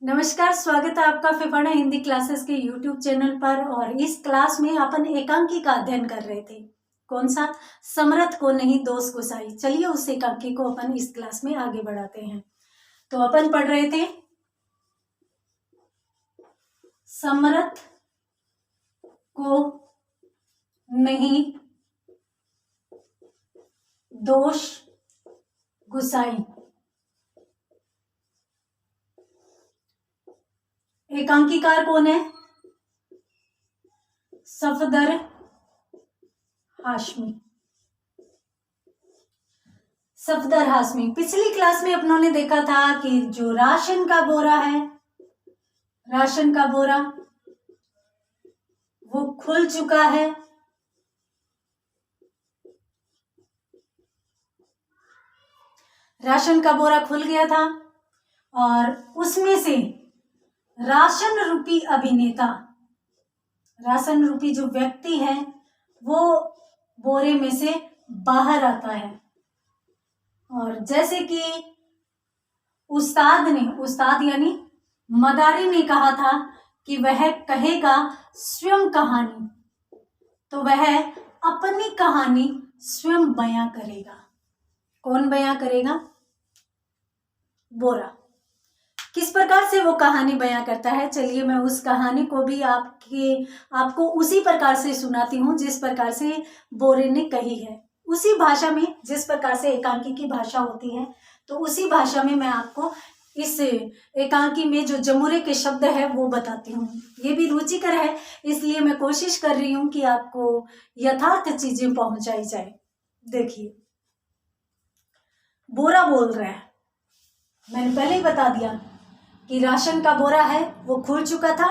नमस्कार, स्वागत है आपका फिफाना हिंदी क्लासेस के यूट्यूब चैनल पर। और इस क्लास में अपन एकांकी का अध्ययन कर रहे थे। कौन सा? समरथ को नहीं दोष गोसाई। चलिए उस एकांकी को अपन इस क्लास में आगे बढ़ाते हैं। तो अपन पढ़ रहे थे समरथ को नहीं दोष गोसाई। एकांकीकार कौन है? सफदर हाशमी। सफदर हाशमी। पिछली क्लास में अपनों ने देखा था कि जो राशन का बोरा है, राशन का बोरा वो खुल चुका है। राशन का बोरा खुल गया था और उसमें से राशन रूपी अभिनेता, राशन रूपी जो व्यक्ति है वो बोरे में से बाहर आता है। और जैसे कि उस्ताद यानी मदारी ने कहा था कि वह कहेगा स्वयं कहानी, तो वह अपनी कहानी स्वयं बयां करेगा। कौन बयां करेगा? बोरा। किस प्रकार से वो कहानी बयां करता है, चलिए मैं उस कहानी को भी आपको उसी प्रकार से सुनाती हूँ जिस प्रकार से बोरे ने कही है, उसी भाषा में, जिस प्रकार से एकांकी की भाषा होती है। तो उसी भाषा में मैं आपको इस एकांकी में जो जमुरे के शब्द है वो बताती हूँ। ये भी रुचिकर है, इसलिए मैं कोशिश कर रही हूँ कि आपको यथार्थ चीजें पहुंचाई जाए। देखिए, बोरा बोल रहा है, मैंने पहले ही बता दिया कि राशन का बोरा है वो खुल चुका था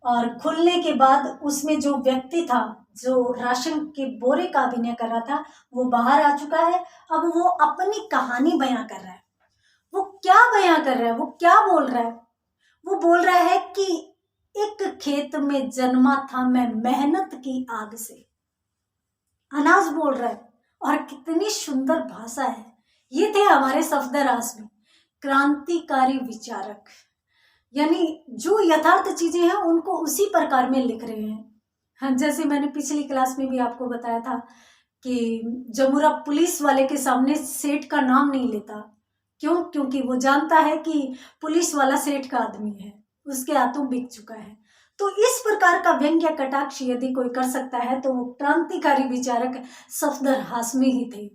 और खुलने के बाद उसमें जो व्यक्ति था, जो राशन के बोरे का अभिनय कर रहा था, वो बाहर आ चुका है। अब वो अपनी कहानी बयां कर रहा है। वो क्या बयां कर रहा है? वो क्या बोल रहा है? वो बोल रहा है कि एक खेत में जन्मा था मैं मेहनत की आग से। अनाज बोल रहा है, और कितनी सुंदर भाषा है। ये थे हमारे सफदर हाशमी, क्रांतिकारी विचारक, यानी जो यथार्थ चीजें हैं उनको उसी प्रकार में लिख रहे हैं। हाँ, जैसे मैंने पिछली क्लास में भी आपको बताया था कि जमुरा पुलिस वाले के सामने सेठ का नाम नहीं लेता। क्यों? क्योंकि वो जानता है कि पुलिस वाला सेठ का आदमी है, उसके हाथों बिक चुका है। तो इस प्रकार का व्यंग्य कटाक्ष यदि कोई कर सकता है तो वो क्रांतिकारी विचारक सफदर हाशमी ही थे।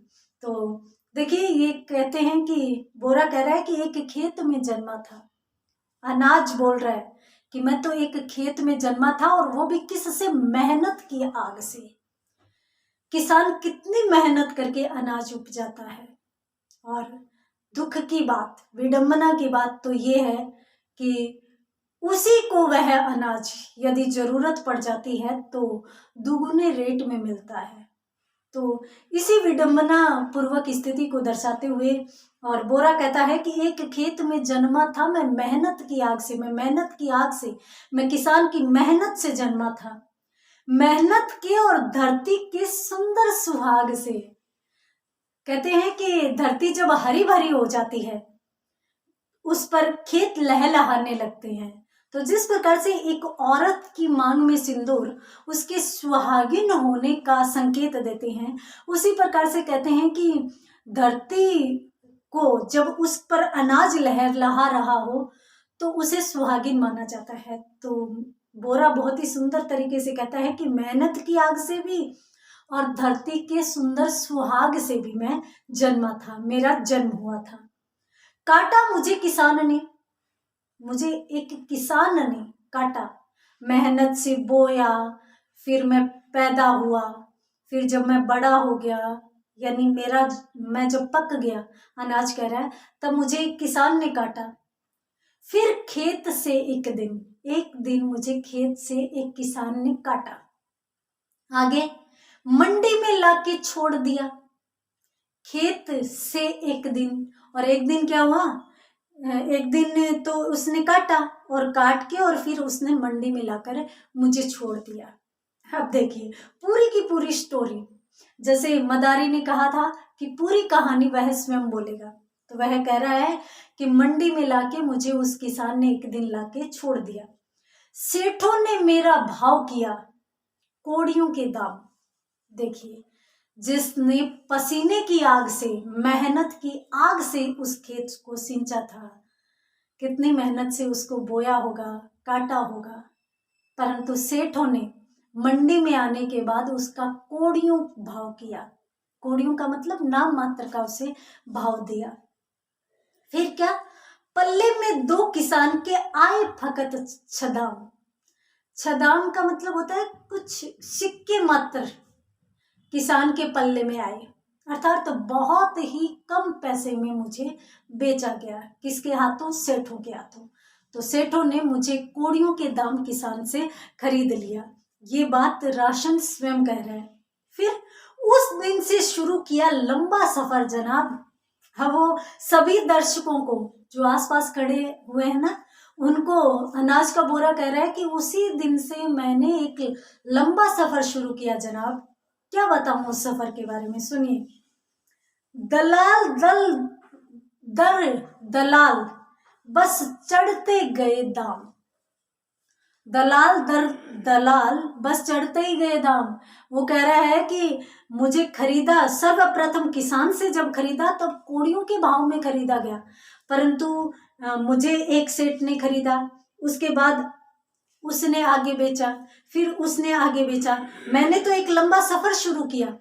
तो देखिए, ये कहते हैं कि बोरा कह रहा है कि एक खेत में जन्मा था। अनाज बोल रहा है कि मैं तो एक खेत में जन्मा था, और वो भी किससे? मेहनत की आग से। किसान कितनी मेहनत करके अनाज उपजाता है। और दुख की बात, विडंबना की बात तो ये है कि उसी को वह अनाज यदि जरूरत पड़ जाती है तो दुगुने रेट में मिलता है। तो इसी विडंबना पूर्वक स्थिति को दर्शाते हुए और बोरा कहता है कि एक खेत में जन्मा था मैं मेहनत की आग से। मैं मेहनत की आग से, मैं किसान की मेहनत से जन्मा था, मेहनत के और धरती के सुंदर सुहाग से। कहते हैं कि धरती जब हरी भरी हो जाती है उस पर खेत लहलहाने लगते हैं। तो जिस प्रकार से एक औरत की मांग में सिंदूर उसके सुहागिन होने का संकेत देते हैं, उसी प्रकार से कहते हैं कि धरती को जब उस पर अनाज लहलहा रहा हो तो उसे सुहागिन माना जाता है। तो बोरा बहुत ही सुंदर तरीके से कहता है कि मेहनत की आग से भी और धरती के सुंदर सुहाग से भी मैं जन्मा था, मेरा जन्म हुआ था। काटा मुझे किसान ने, मुझे एक किसान ने काटा। मेहनत से बोया, फिर मैं पैदा हुआ, फिर जब मैं बड़ा हो गया, यानी मैं जब पक गया, अनाज कह रहा है, तब मुझे एक किसान ने काटा। फिर खेत से एक दिन मुझे खेत से एक किसान ने काटा। आगे मंडी में लाके छोड़ दिया। खेत से एक दिन, और एक दिन क्या हुआ? एक दिन तो उसने काटा, और काट के और फिर उसने मंडी में लाकर मुझे छोड़ दिया। अब देखिए पूरी की पूरी स्टोरी, जैसे मदारी ने कहा था कि पूरी कहानी वह स्वयं बोलेगा, तो वह कह रहा है कि मंडी में लाके मुझे उस किसान ने एक दिन लाके छोड़ दिया। सेठों ने मेरा भाव किया कोड़ियों के दाम। देखिए, जिसने पसीने की आग से, मेहनत की आग से उस खेत को सींचा था, कितनी मेहनत से उसको बोया होगा, काटा होगा, परंतु सेठों ने मंडी में आने के बाद उसका कोड़ियों भाव किया। कोड़ियों का मतलब नाम मात्र का उसे भाव दिया। फिर क्या, पल्ले में 2 किसान के आए फकत छदाम। छदाम का मतलब होता है कुछ सिक्के मात्र किसान के पल्ले में आए, अर्थात तो बहुत ही कम पैसे में मुझे बेचा गया। किसके हाथों? सेठों के हाथों। तो सेठों ने मुझे कोड़ियों के दाम किसान से खरीद लिया। ये बात राशन स्वयं कह रहे हैं। फिर उस दिन से शुरू किया लंबा सफर जनाब। हाँ, वो सभी दर्शकों को जो आसपास खड़े हुए हैं ना, उनको अनाज का बोरा कह रहा है कि उसी दिन से मैंने एक लंबा सफर शुरू किया जनाब। क्या बताऊं उस सफर के बारे में, सुनिए। दलाल दर दलाल बस चढ़ते गए दाम। दलाल दर दलाल बस चढ़ते ही गए दाम। वो कह रहा है कि मुझे खरीदा, सर्वप्रथम किसान से जब खरीदा तब कोड़ियों के भाव में खरीदा गया, परंतु मुझे एक सेठ ने खरीदा, उसके बाद उसने आगे बेचा, फिर उसने आगे बेचा। मैंने तो एक लंबा सफर शुरू किया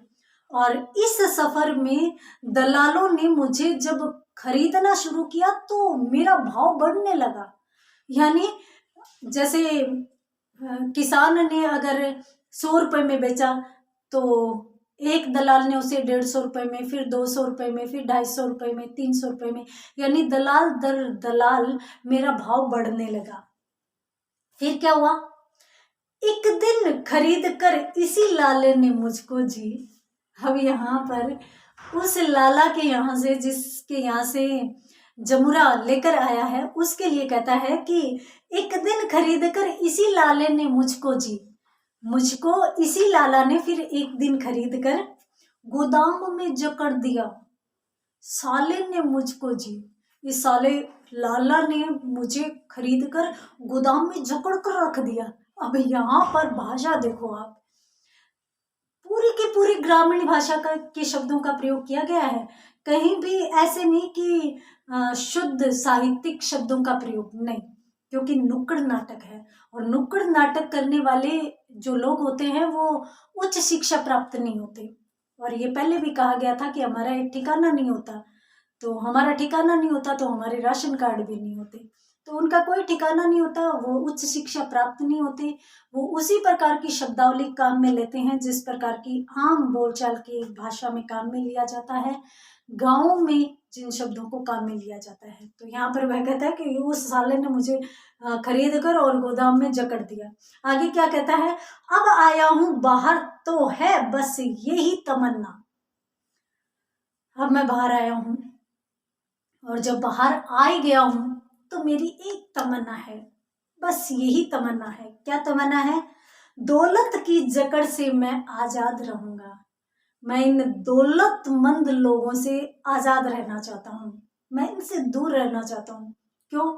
और इस सफर में दलालों ने मुझे जब खरीदना शुरू किया तो मेरा भाव बढ़ने लगा। यानी जैसे किसान ने अगर 100 रुपए में बेचा तो एक दलाल ने उसे 150 रुपए में, फिर 200 रुपए में, फिर 250 रुपए में, 300 रुपए में, यानी दलाल दर दलाल मेरा भाव बढ़ने लगा। फिर क्या हुआ, एक दिन खरीद कर इसी लाले ने मुझको जी। अब यहाँ पर उस लाला के यहाँ से, जिसके यहाँ से जमुरा लेकर आया है, उसके लिए कहता है कि एक दिन खरीद कर इसी लाले ने मुझको जी। मुझको इसी लाला ने फिर एक दिन खरीद कर गोदाम में जकड़ दिया। साले ने मुझको जी, इस साले लाला ने मुझे खरीद कर गोदाम में जकड़ कर रख दिया। अब यहाँ पर भाषा देखो आप, पूरी की पूरी ग्रामीण भाषा के शब्दों का प्रयोग किया गया है। कहीं भी ऐसे नहीं कि शुद्ध साहित्यिक शब्दों का प्रयोग नहीं, क्योंकि नुक्कड़ नाटक है और नुक्कड़ नाटक करने वाले जो लोग होते हैं वो उच्च शिक्षा प्राप्त नहीं होते। और ये पहले भी कहा गया था कि हमारा एक ठिकाना नहीं होता, तो हमारा ठिकाना नहीं होता तो हमारे राशन कार्ड भी नहीं होते, तो उनका कोई ठिकाना नहीं होता, वो उच्च शिक्षा प्राप्त नहीं होते। वो उसी प्रकार की शब्दावली काम में लेते हैं जिस प्रकार की आम बोलचाल की भाषा में काम में लिया जाता है, गाँव में जिन शब्दों को काम में लिया जाता है। तो यहाँ पर वह कहता है कि उस साले ने मुझे खरीद कर और गोदाम में जकड़ दिया। आगे क्या कहता है, अब आया हूं बाहर तो है बस यही तमन्ना। अब मैं बाहर आया हूं और जब बाहर आ ही गया हूं तो मेरी एक तमन्ना है, बस यही तमन्ना है। क्या तमन्ना है? दौलत की जकड़ से मैं आजाद रहूंगा। मैं इन दौलतमंद लोगों से आजाद रहना चाहता हूँ, मैं इनसे दूर रहना चाहता हूँ। क्यों?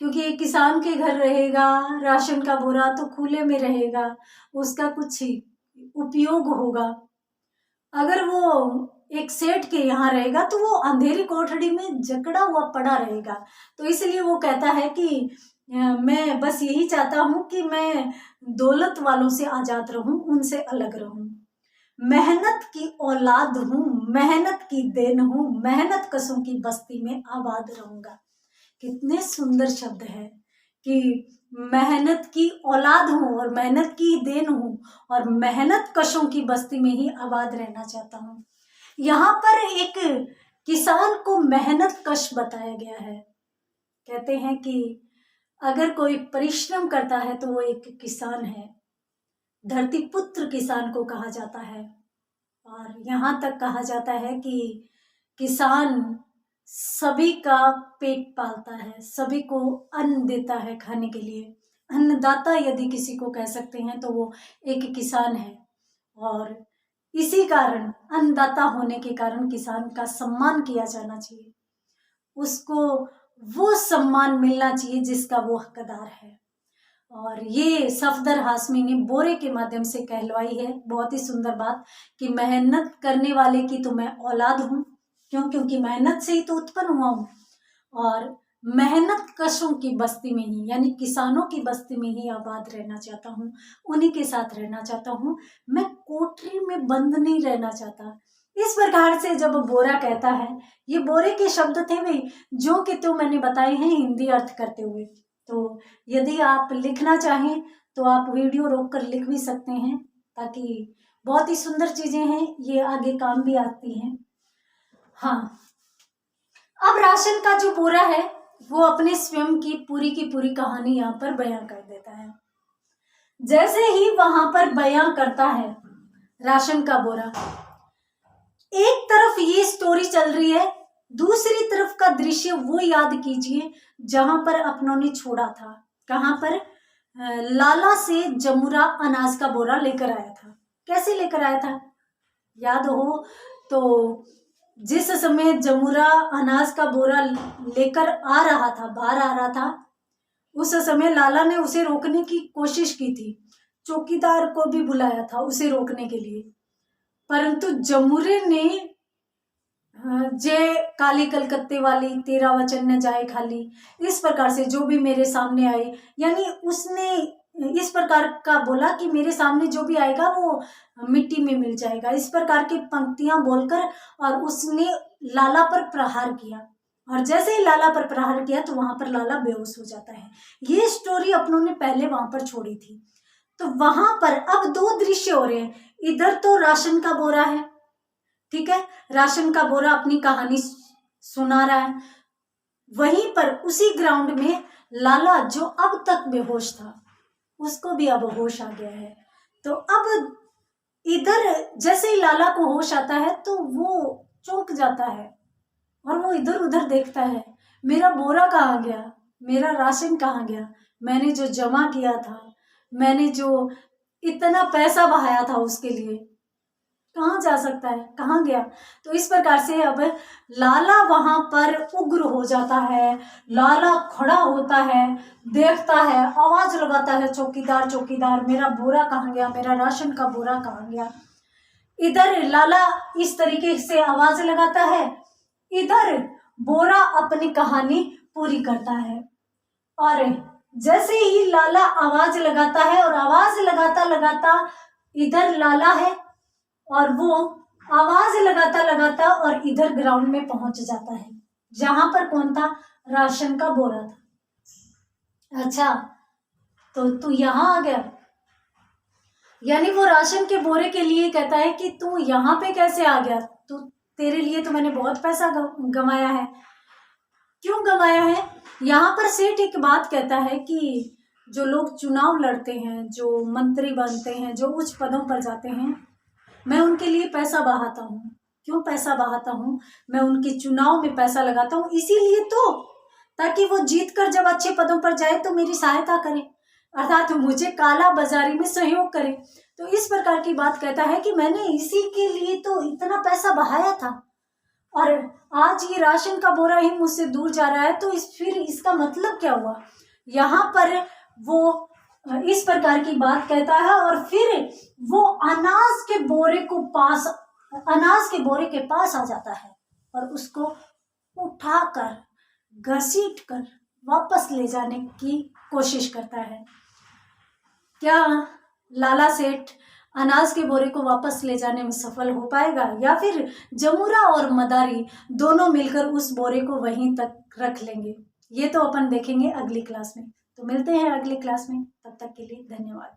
क्योंकि एक किसान के घर रहेगा, राशन का बोरा तो खुले में रहेगा, उसका कुछ उपयोग होगा। अगर वो एक सेठ के यहाँ रहेगा तो वो अंधेरी कोठरी में जकड़ा हुआ पड़ा रहेगा। तो इसलिए वो कहता है कि मैं बस यही चाहता हूँ कि मैं दौलत वालों से आजाद रहूं, उनसे अलग रहूं। मेहनत की औलाद हूँ, मेहनत की देन हूँ, मेहनत कशों की बस्ती में आबाद रहूंगा। कितने सुंदर शब्द है कि मेहनत की औलाद हूँ और मेहनत की देन हूँ और मेहनत कशों की बस्ती में ही आबाद रहना चाहता हूँ। यहाँ पर एक किसान को मेहनत कश बताया गया है। कहते हैं कि अगर कोई परिश्रम करता है तो वो एक किसान है, धरती पुत्र किसान को कहा जाता है। और यहाँ तक कहा जाता है कि किसान सभी का पेट पालता है, सभी को अन्न देता है खाने के लिए। अन्नदाता यदि किसी को कह सकते हैं तो वो एक किसान है। और इसी कारण, अन्नदाता होने के कारण किसान का सम्मान किया जाना चाहिए। उसको वो सम्मान मिलना चाहिए जिसका वो हकदार है। और ये सफदर हाशमी ने बोरे के माध्यम से कहलवाई है बहुत ही सुंदर बात कि मेहनत करने वाले की तो मैं औलाद हूँ, क्योंकि मेहनत से ही तो उत्पन्न हुआ हूँ, और मेहनत कशों की बस्ती में ही, यानी किसानों की बस्ती में ही आबाद रहना चाहता हूँ, उन्हीं के साथ रहना चाहता हूँ। मैं कोठरी में बंद नहीं रहना चाहता। इस प्रकार से जब बोरा कहता है, ये बोरे के शब्द थे भाई, जो कि तो मैंने बताए हैं हिंदी अर्थ करते हुए। तो यदि आप लिखना चाहें तो आप वीडियो रोक कर लिख भी सकते हैं, ताकि बहुत ही सुंदर चीजें हैं, ये आगे काम भी आती हैं। हाँ, अब राशन का जो बोरा है वो अपने स्वयं की पूरी कहानी यहाँ पर बयां कर देता है। जैसे ही वहां पर बयां करता है राशन का बोरा, एक तरफ ये स्टोरी चल रही है, दूसरी तरफ का दृश्य वो याद कीजिए जहां पर अपनों ने छोड़ा था। कहां पर? लाला से जमुरा अनाज का बोरा लेकर आया था। कैसे लेकर आया था याद हो तो, जिस समय जमुरा अनाज का बोरा लेकर आ रहा था, बाहर आ रहा था, उस समय लाला ने उसे रोकने की कोशिश की थी, चौकीदार को भी बुलाया था उसे रोकने के लिए, परंतु जमुरे ने जय काली कलकत्ते वाली तेरा वचन न जाए खाली, इस प्रकार से जो भी मेरे सामने आए, यानी उसने इस प्रकार का बोला कि मेरे सामने जो भी आएगा वो मिट्टी में मिल जाएगा, इस प्रकार की पंक्तियां बोलकर, और उसने लाला पर प्रहार किया, और जैसे ही लाला पर प्रहार किया तो वहां पर लाला बेहोश हो जाता है। ये स्टोरी अपनों ने पहले वहां पर छोड़ी थी। तो वहां पर अब दो दृश्य हो रहे हैं, इधर तो राशन का बोरा है, ठीक है, राशन का बोरा अपनी कहानी सुना रहा है, वहीं पर उसी ग्राउंड में लाला जो अब तक बेहोश था उसको भी अब होश आ गया है। तो अब इधर जैसे ही लाला को होश आता है तो वो चौंक जाता है और वो इधर उधर देखता है, मेरा बोरा कहाँ गया, मेरा राशन कहाँ गया, मैंने जो जमा किया था, मैंने जो इतना पैसा बहाया था उसके लिए, कहाँ जा सकता है, कहाँ गया। तो इस प्रकार से अब लाला वहां पर उग्र हो जाता है, लाला खड़ा होता है, देखता है, आवाज लगाता है, चौकीदार चौकीदार, मेरा बोरा कहाँ गया, मेरा राशन का बोरा कहाँ गया। इधर लाला इस तरीके से आवाज लगाता है, इधर बोरा अपनी कहानी पूरी करता है। और जैसे ही लाला आवाज लगाता है, और आवाज लगाता लगाता इधर लाला है और वो आवाज लगाता लगाता और इधर ग्राउंड में पहुंच जाता है, जहां पर कौन था, राशन का बोरा था। अच्छा, तो तू यहां आ गया, यानी वो राशन के बोरे के लिए कहता है कि तू यहाँ पे कैसे आ गया, तू, तेरे लिए तो मैंने बहुत पैसा गंवाया है। क्यों गंवाया है? यहाँ पर सेठ एक बात कहता है कि जो लोग चुनाव लड़ते हैं, जो मंत्री बनते हैं, जो उच्च पदों पर जाते हैं, मैं उनके लिए पैसा बहाता हूँ। क्यों पैसा बहाता हूँ? मैं उनके चुनाव में पैसा लगाता हूँ, इसीलिए तो, ताकि वो जीत कर जब अच्छे पदों पर जाए तो मेरी सहायता करे, अर्थात मुझे काला बाजारी में सहयोग करे। तो इस प्रकार की बात कहता है कि मैंने इसी के लिए तो इतना पैसा बहाया था, और आज ये राशन का बोरा ही मुझसे दूर जा रहा है, तो फिर इसका मतलब क्या हुआ। यहाँ पर वो इस प्रकार की बात कहता है, और फिर वो अनाज के बोरे के पास आ जाता है और उसको उठाकर घसीट कर वापस ले जाने की कोशिश करता है। क्या लाला सेठ अनाज के बोरे को वापस ले जाने में सफल हो पाएगा, या फिर जमुरा और मदारी दोनों मिलकर उस बोरे को वहीं तक रख लेंगे? ये तो अपन देखेंगे अगली क्लास में। तो मिलते हैं अगली क्लास में, तब तक के लिए धन्यवाद।